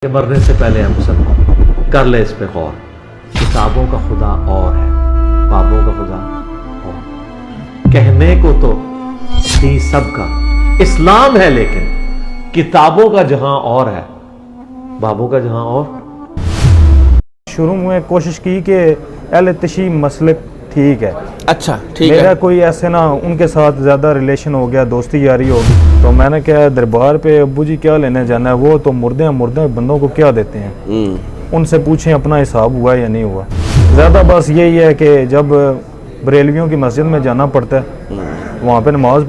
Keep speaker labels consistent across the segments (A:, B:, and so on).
A: کہ مرنے سے پہلے ہم سب کر لے اس پہ غور. کتابوں کا خدا اور ہے، بابوں کا خدا اور. کہنے کو تو تھی سب کا اسلام ہے، لیکن کتابوں کا جہاں اور ہے، بابوں کا جہاں اور.
B: شروع میں کوشش کی کہ اہل تشیع مسلک ٹھیک ہے،
C: اچھا ٹھیک ہے،
B: میرا کوئی ایسے نہ ان کے ساتھ زیادہ ریلیشن ہو گیا، دوستی یاری ہوگی. تو میں نے کہا دربار پہ ابو جی کیا لینے جانا ہے، وہ تو مردے بندوں کو کیا دیتے ہیں، ان سے پوچھیں اپنا حساب ہوا یا نہیں ہوا. زیادہ بس یہی ہے کہ جب بریلویوں کی مسجد میں جانا پڑتا ہے، وہاں پہ نماز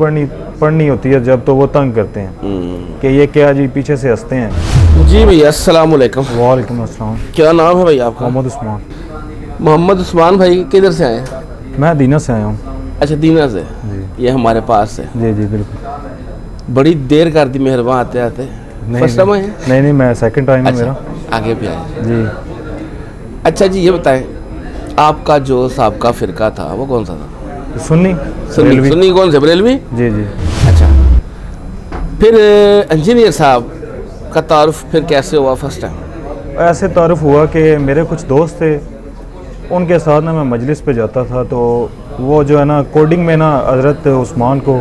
B: پڑھنی ہوتی ہے جب، تو وہ تنگ کرتے ہیں کہ یہ کیا جی پیچھے سے ہنستے ہیں.
C: جی بھیا السلام علیکم.
B: وعلیکم السلام.
C: کیا نام ہے بھائی آپ کا؟
B: محمد عثمان.
C: محمد عثمان بھائی کدھر سے آئے ہیں؟
B: میں دینا سے آیا ہوں.
C: اچھا دینا سے.
B: جی
C: یہ ہمارے پاس سے.
B: جی جی بالکل.
C: بڑی دیر کر دی مہربان آتے آتے. فرسٹ ٹائم آئے؟
B: نہیں میں سیکنڈ ٹائم ہے میرا.
C: آگے بھی آئے.
B: جی
C: اچھا جی یہ بتائیں آپ کا جو سابقہ فرقہ تھا وہ کون سا تھا؟
B: سنی.
C: سنی کون سے؟ بریلوی.
B: جی جی.
C: اچھا پھر انجینئر صاحب کا تعارف پھر کیسے ہوا فرسٹ ٹائم؟
B: ایسے تعارف ہوا کہ میرے کچھ دوست تھے، ان کے ساتھ نا میں مجلس پہ جاتا تھا، تو وہ جو ہے نا کوڈنگ میں نا حضرت عثمان کو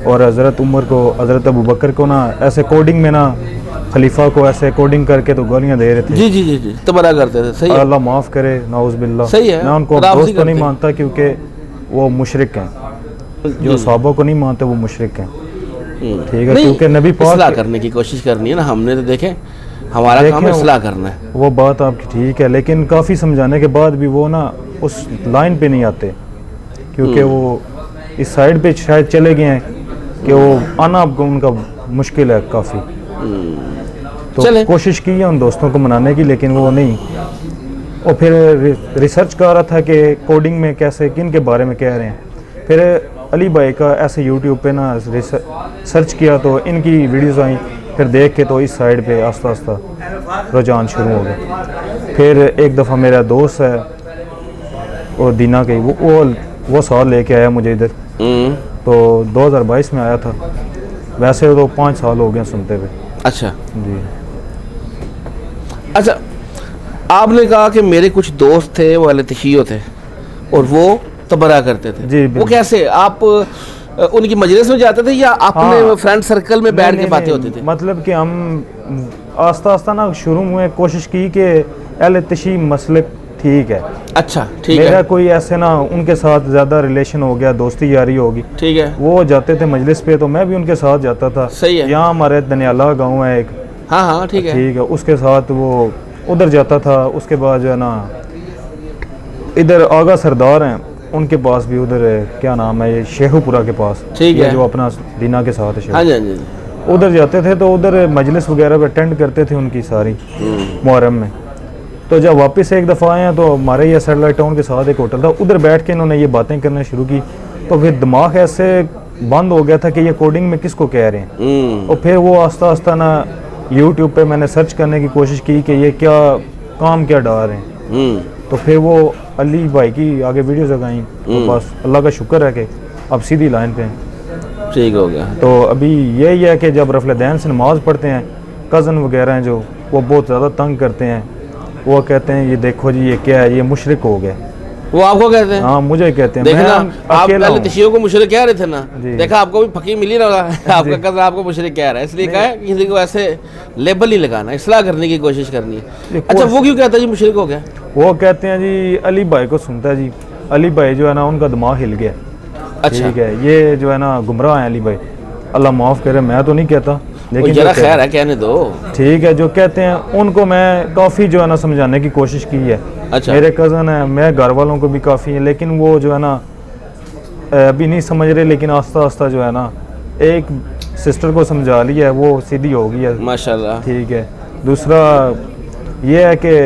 B: اور حضرت عمر کو، حضرت ابوبکر کو نا ایسے کوڈنگ میں نا خلیفہ کو ایسے کوڈنگ کر کے تو گالیاں دے رہے تھے.
C: جی جی جی جی تبرا کرتے تھے. صحیح ہے.
B: اللہ معاف کرے، نعوذ باللہ.
C: صحیح ہے.
B: میں ان کو دوست تو نہیں مانتا کیونکہ وہ مشرک ہیں، جو صحابہ کو نہیں مانتے وہ مشرک ہیں. ٹھیک ہے، کیونکہ نبی پاک
C: اصلاح کرنے کی کوشش کرنی ہے نا ہم نے، تو دیکھیں ہمارا کام اصلاح کرنا ہے.
B: وہ بات آپ کی ٹھیک ہے، لیکن کافی سمجھانے کے بعد بھی وہ نا اس لائن پہ نہیں آتے، کیونکہ وہ اس سائڈ پہ شاید چلے گئے ہیں کہ وہ آنا ان کا مشکل ہے کافی. تو کوشش کی ہے ان دوستوں کو منانے کی، لیکن وہ نہیں. اور پھر ریسرچ کر رہا تھا کہ کوڈنگ میں کیسے کن کے بارے میں کہہ رہے ہیں. پھر علی بھائی کا ایسے یوٹیوب پہ نا سرچ کیا تو ان کی ویڈیوز آئیں، پھر دیکھ کے تو اس سائڈ پہ آہستہ آہستہ رجحان شروع ہو گیا. پھر ایک دفعہ میرا دوست ہے اور دینا کے وہ سال لے کے آیا مجھے ادھر، تو 2022 میں آیا تھا. ویسے تو 5 سال ہو گئے سنتے ہوئے.
C: اچھا
B: جی.
C: اچھا آپ نے کہا کہ میرے کچھ دوست تھے وہ اہل تشیع تھے اور وہ تبرہ کرتے تھے.
B: جی
C: وہ کیسے؟ آپ ان کی مجلس میں جاتے تھے یا اپنے فرینڈ سرکل میں بیٹھ کے باتیں ہوتی تھی؟
B: مطلب کہ ہم آہستہ آہستہ نا شروع میں کوشش کی کہ اہل تشیع مسلک ٹھیک ہے.
C: اچھا ٹھیک ہے.
B: میرا کوئی ایسے نہ ان کے ساتھ زیادہ ریلیشن ہو گیا، دوستی یاری ہوگی.
C: ٹھیک ہے.
B: وہ جاتے تھے مجلس پہ تو میں بھی ان کے ساتھ جاتا تھا.
C: صحیح ہے.
B: یہاں ہمارے دنیالہ گاؤں ہے ایک.
C: ہاں ٹھیک ہے.
B: ٹھیک ہے، اس کے ساتھ وہ ادھر جاتا تھا. اس کے بعد جو ہے نا ادھر آغا سردار ہیں، ان کے پاس بھی ادھر کیا نام ہے یہ شیخو پورہ کے پاس.
C: ٹھیک ہے.
B: جو اپنا دینا کے ساتھ ہے.
C: ہاں جی.
B: ادھر جاتے تھے تو ادھر مجلس وغیرہ پہ اٹینڈ کرتے تھے ان کی ساری محرم میں. تو جب واپس ایک دفعہ آئے ہیں تو ہمارے یہ سیٹلائٹ ٹاؤن کے ساتھ ایک ہوٹل تھا، ادھر بیٹھ کے انہوں نے یہ باتیں کرنا شروع کی. تو پھر دماغ ایسے بند ہو گیا تھا کہ یہ کوڈنگ میں کس کو کہہ رہے ہیں. اور پھر وہ آہستہ آہستہ نا یوٹیوب پہ میں نے سرچ کرنے کی کوشش کی کہ یہ کیا کام کیا ڈال رہے ہیں. تو پھر وہ علی بھائی کی آگے ویڈیوز لگائیں. بس اللہ کا شکر ہے کہ اب سیدھی لائن پہ ہیں.
C: ٹھیک ہو گیا.
B: تو ابھی یہی ہے کہ جب رفل دین سے نماز پڑھتے ہیں، کزن وغیرہ ہیں جو وہ بہت زیادہ تنگ کرتے ہیں. وہ کہتے ہیں یہ دیکھو جی یہ کیا ہے، یہ مشرک ہو گیا.
C: وہ آپ کو کہتے ہیں؟
B: ہاں مجھے کہتے ہیں.
C: دیکھنا آپ اہل تشیع کو مشرک کہہ رہے تھے نا،
B: جی.
C: دیکھا آپ کو بھی پھکی ملی نہ ہوگا. آپ کا کزن آپ کو مشرک کہہ رہا ہے، اس لیے کہا ہے کسی کو ایسے لیبل نہیں لگانا، اصلاح کرنے کی کوشش کرنی ہے. اچھا وہ کیوں کہتا ہے جی مشرک ہو گیا؟
B: وہ کہتے ہیں جی علی بھائی کو سنتا ہے جی، علی بھائی جو ہے نا ان کا دماغ ہل گیا.
C: اچھا
B: ٹھیک ہے، یہ جو ہے نا گمراہ ہیں علی بھائی. اللہ معاف کرے، میں تو نہیں کہتا، لیکن
C: ذرا خیر ہے کہنے دو.
B: ٹھیک ہے، جو کہتے ہیں ان کو میں کافی جو ہے نا سمجھانے کی کوشش کی ہے.
C: اچھا.
B: میرے کزن ہیں، میں گھر والوں کو بھی کافی ہیں، لیکن وہ جو ہے نا ابھی نہیں سمجھ رہے. لیکن آہستہ آہستہ جو ہے نا ایک سسٹر کو سمجھا لیا ہے، وہ سیدھی ہو گئی ہے
C: ماشاءاللہ.
B: ٹھیک ہے. دوسرا یہ ہے کہ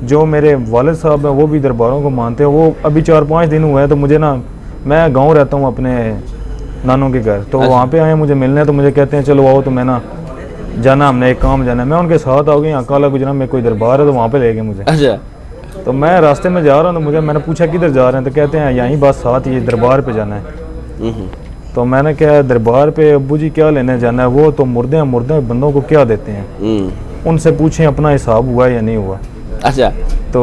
B: جو میرے والد صاحب ہیں وہ بھی درباروں کو مانتے ہیں. وہ ابھی 4-5 دن ہوئے ہیں تو مجھے نا، میں گاؤں رہتا ہوں اپنے نانوں کے گھر، تو وہاں پہ آئے مجھے ملنے. تو مجھے کہتے ہیں چلو آؤ، تو میں نا جانا، ہم نے ایک کام جانا ہے. میں ان کے ساتھ آ گئی. یہاں کالا گجرا میں کوئی دربار ہے تو وہاں پہ لے گئے مجھے.
C: اچھا.
B: تو میں راستے میں جا رہا ہوں تو میں نے پوچھا کدھر جا رہے ہیں، تو کہتے ہیں یہیں بس ساتھ یہ دربار پہ جانا ہے. تو میں نے کہا دربار پہ ابو جی کیا لینے جانا ہے، وہ تو مردے بندوں کو کیا دیتے ہیں. ان سے پوچھیں اپنا حساب ہوا یا نہیں ہوا.
C: اچھا
B: تو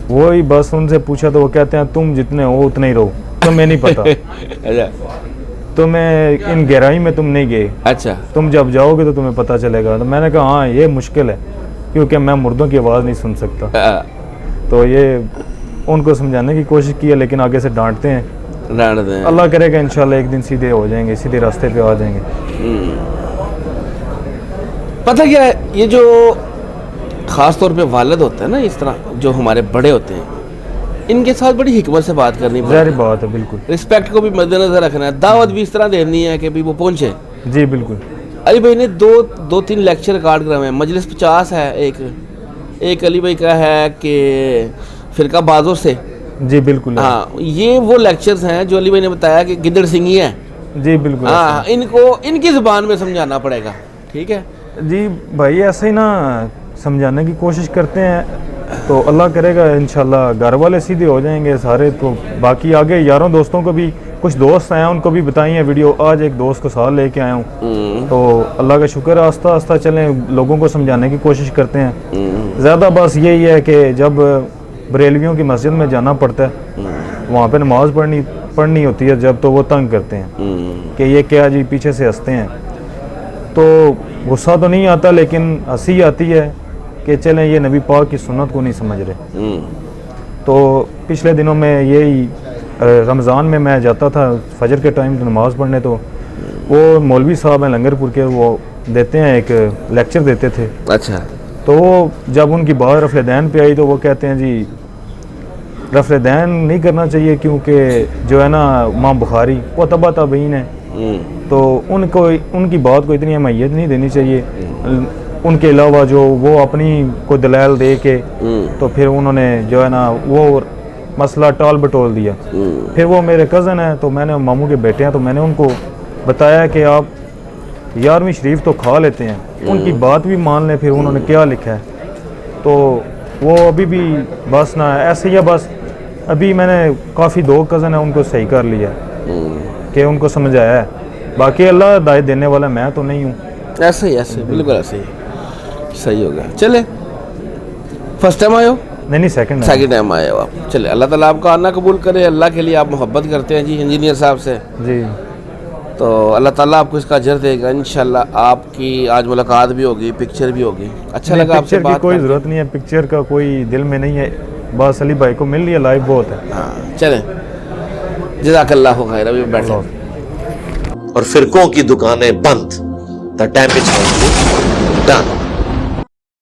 B: وہی بس ان سے پوچھا تو وہ کہتے ہیں تم جتنے ہو اتنے ہی رہو, تمہیں نہیں پتا,
C: اچھا
B: تمہیں ان گہرائی میں تم نہیں گئے,
C: اچھا
B: تم جب جاؤ گے تو تمہیں پتہ چلے گا. تو میں نے کہا ہاں یہ مشکل ہے کیونکہ میں مردوں کی آواز نہیں سن سکتا. تو یہ ان کو سمجھانے کی کوشش کی ہے لیکن آگے سے ڈانٹتے ہیں. اللہ کرے گا انشاءاللہ ایک دن سیدھے ہو جائیں گے, سیدھے راستے پہ آ جائیں گے.
C: پتہ کیا ہے, یہ جو خاص طور پہ والد ہوتے ہیں نا, اس طرح جو ہمارے بڑے ہوتے ہیں, ان کے ساتھ بڑی حکمت سے بات کرنی پڑتی ہے.
B: ظاہر بات ہے, بالکل.
C: رسپیکٹ کو بھی مد نظر رکھنا ہے, دعوت بھی اس طرح دینی ہے کہ بھی وہ پہنچے.
B: جی بالکل.
C: علی بھائی نے دو تین لیکچر ریکارڈ کروائے ہیں. مجلس 50 ہے ایک علی بھائی کا ہے کہ فرقہ بازوں سے.
B: جی بالکل.
C: ہاں یہ وہ لیکچرز ہیں جو علی بھائی نے بتایا کہ گدڑ سنگھی ہیں.
B: جی بالکل.
C: ہاں ان کو ان کی زبان میں سمجھانا پڑے گا. ٹھیک ہے
B: جی بھائی, ایسے ہی نا سمجھانے کی کوشش کرتے ہیں تو اللہ کرے گا انشاءاللہ گھر والے سیدھے ہو جائیں گے سارے. تو باقی آگے یاروں دوستوں کو بھی, کچھ دوست ہیں ان کو بھی بتائی ہیں ویڈیو. آج ایک دوست کو ساتھ لے کے آیا ہوں تو اللہ کا شکر ہے, آہستہ آہستہ چلیں, لوگوں کو سمجھانے کی کوشش کرتے ہیں. زیادہ بس یہی ہے کہ جب بریلویوں کی مسجد میں جانا پڑتا ہے, وہاں پہ نماز پڑھنی ہوتی ہے جب, تو وہ تنگ کرتے ہیں کہ یہ کیا جی, پیچھے سے ہنستے ہیں. تو غصہ تو نہیں آتا لیکن ہنسی آتی ہے کہ چلیں یہ نبی پاک کی سنت کو نہیں سمجھ رہے. تو پچھلے دنوں میں یہی رمضان میں جاتا تھا فجر کے ٹائم نماز پڑھنے. تو وہ مولوی صاحب ہیں لنگر پور کے, وہ دیتے ہیں ایک لیکچر دیتے تھے.
C: اچھا.
B: تو وہ جب ان کی بات رفع دین پہ آئی تو وہ کہتے ہیں جی رفع دین نہیں کرنا چاہیے کیونکہ جو ہے نا امام بخاری وہ تبع تابعین ہے, تو ان کی بات کو اتنی اہمیت نہیں دینی چاہیے. ان کے علاوہ جو وہ اپنی کو دلائل دے کے تو پھر انہوں نے جو ہے نا وہ مسئلہ ٹال بٹول دیا. پھر وہ میرے کزن ہیں تو میں نے ماموں کے بیٹے ہیں, تو میں نے ان کو بتایا کہ آپ 11ویں شریف تو کھا لیتے ہیں, ان کی بات بھی مان لیں. پھر انہوں نے کیا لکھا ہے تو وہ ابھی بھی بس نہ ایسے ہی ہے. بس ابھی میں نے کافی 2 کزن ہیں ان کو صحیح کر لیا کہ ان کو سمجھایا ہے. باقی اللہ ہدایت دینے والا, میں تو نہیں ہوں.
C: ایسے ہی بالکل ایسے ہی صحیح ہو گیا. چلے فرسٹ ٹائم آئے ہو؟
B: نہیں سیکنڈ
C: ٹائم آئے ہو آپ. چلے اللہ تعالیٰ آپ کا آنا قبول کرے. اللہ کے لیے آپ محبت کرتے ہیں جی انجینئر صاحب سے.
B: جی
C: تو اللہ تعالیٰ آپ کو اس کا اجر دے گا انشاءاللہ. آپ کی آج ملاقات بھی ہوگی, پکچر بھی ہوگی. اچھا لگا آپ سے
B: بات. پکچر کی کوئی ضرورت نہیں ہے, پکچر کا کوئی دل میں نہیں ہے, بس علی بھائی کو مل لیا, لائف بہت ہے.
C: ہاں چلیں, جزاک اللہ خیر. ابھی بیٹھے.
A: اور فرقوں کی دکانیں بند. The damage has been done.